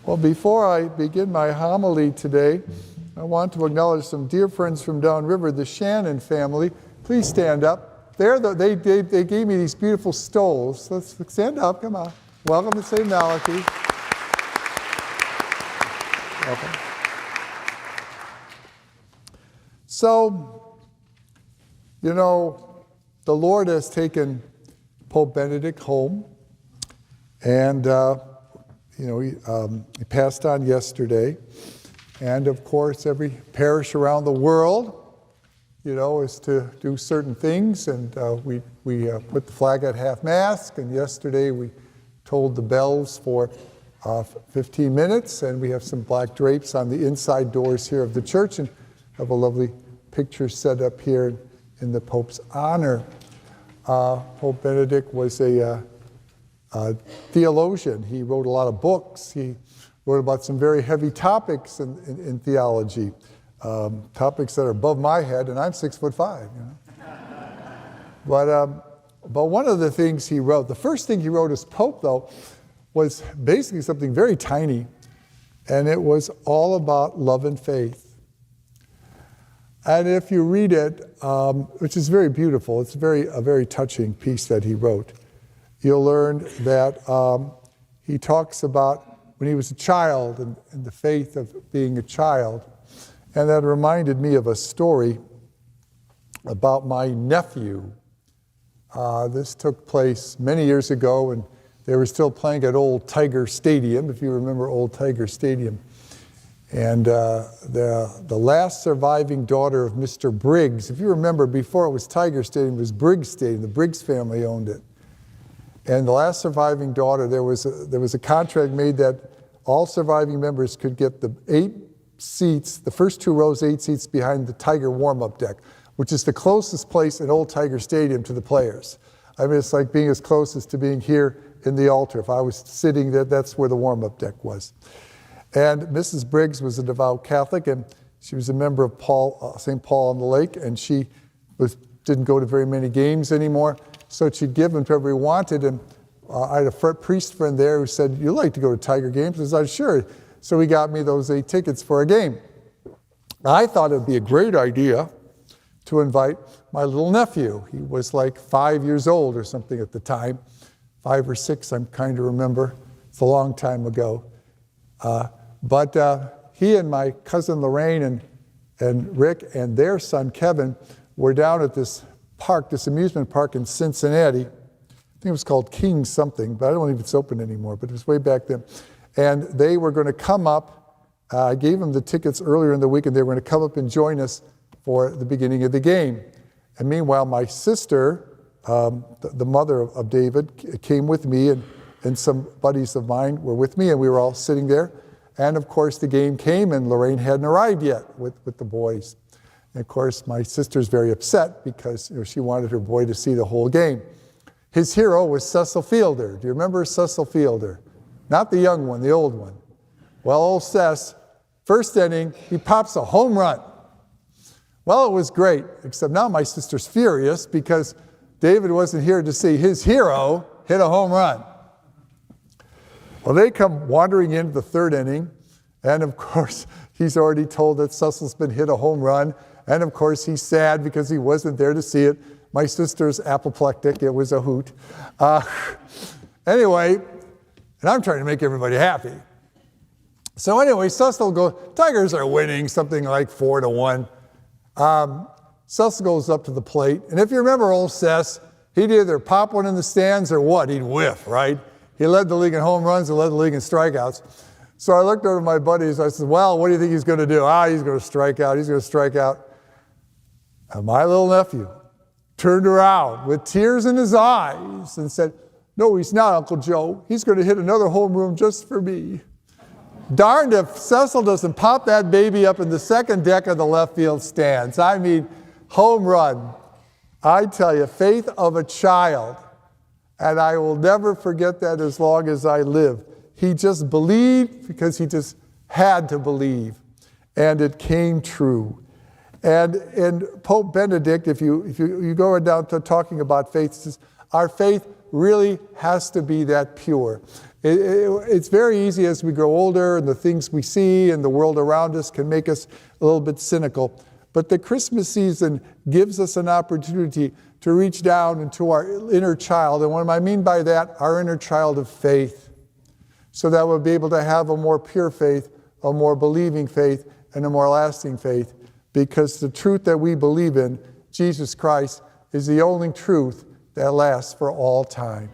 Well, before I begin my homily today, I want to acknowledge some dear friends from downriver, the Shannon family. Please stand up. They gave me these beautiful stoles. Let's stand up, come on. Welcome to St. Malachy. Welcome. So, you know, the Lord has taken Pope Benedict home, and he passed on yesterday. And of course, every parish around the world, is to do certain things. And we put the flag at half-mast, and yesterday we tolled the bells for 15 minutes, and we have some black drapes on the inside doors here of the church, and have a lovely picture set up here in the Pope's honor. Pope Benedict was a theologian. He wrote a lot of books. He wrote about some very heavy topics in theology, topics that are above my head, and I'm 6'5". But one of the things he wrote, the first thing he wrote as Pope, though, was basically something very tiny, and it was all about love and faith. And if you read it, which is very beautiful, it's a very touching piece that he wrote, you'll learn that he talks about when he was a child and the faith of being a child. And that reminded me of a story about my nephew. This took place many years ago, and they were still playing at Old Tiger Stadium, if you remember Old Tiger Stadium. And the last surviving daughter of Mr. Briggs, if you remember, before it was Tiger Stadium, it was Briggs Stadium. The Briggs family owned it. And the last surviving daughter, there was a contract made that all surviving members could get the 8 seats, the first 2 rows, 8 seats behind the Tiger warm-up deck, which is the closest place in Old Tiger Stadium to the players. I mean, it's like being as close as to being here in the altar. If I was sitting there, that's where the warm-up deck was. And Mrs. Briggs was a devout Catholic, and she was a member of St. Paul on the Lake, and she didn't go to very many games anymore. So she'd give them to whoever he wanted, and I had a priest friend there who said, "You like to go to Tiger games?" I said, "Sure." So he got me those 8 tickets for a game. I thought it would be a great idea to invite my little nephew. He was like 5 years old or something at the time, 5 or 6, I'm kind of remember. It's a long time ago. But he and my cousin Lorraine and Rick and their son Kevin were down at this park, this amusement park in Cincinnati. I think it was called King something, but I don't know if it's open anymore, but it was way back then. And they were going to come up. I gave them the tickets earlier in the week, and they were going to come up and join us for the beginning of the game. And meanwhile, my sister, the mother of David, came with me, and some buddies of mine were with me, and we were all sitting there. And of course, the game came, and Lorraine hadn't arrived yet with the boys. And of course, my sister's very upset because she wanted her boy to see the whole game. His hero was Cecil Fielder. Do you remember Cecil Fielder? Not the young one, the old one. Well, old Cec, first inning, he pops a home run. Well, it was great, except now my sister's furious because David wasn't here to see his hero hit a home run. Well, they come wandering into the 3rd inning, and of course, he's already told that Cecil's been hit a home run, and of course, he's sad because he wasn't there to see it. My sister's apoplectic. It was a hoot. Anyway, and I'm trying to make everybody happy. So anyway, Cecil goes, Tigers are winning something like 4-1. Cecil goes up to the plate, and if you remember old Cec, he'd either pop one in the stands or what? He'd whiff, right? He led the league in home runs and led the league in strikeouts. So I looked over at my buddies. I said, well, what do you think he's going to do? He's going to strike out. He's going to strike out. And my little nephew turned around with tears in his eyes and said, no, he's not, Uncle Joe. He's going to hit another home run just for me. Darned if Cecil doesn't pop that baby up in the 2nd deck of the left field stands. I mean, home run. I tell you, faith of a child. And I will never forget that as long as I live. He just believed because he just had to believe. And it came true. And Pope Benedict, if you go down to talking about faith, says, our faith really has to be that pure. It's very easy as we grow older and the things we see and the world around us can make us a little bit cynical. But the Christmas season gives us an opportunity to reach down into our inner child. And what I mean by that, our inner child of faith. So that we'll be able to have a more pure faith, a more believing faith, and a more lasting faith. Because the truth that we believe in, Jesus Christ, is the only truth that lasts for all time.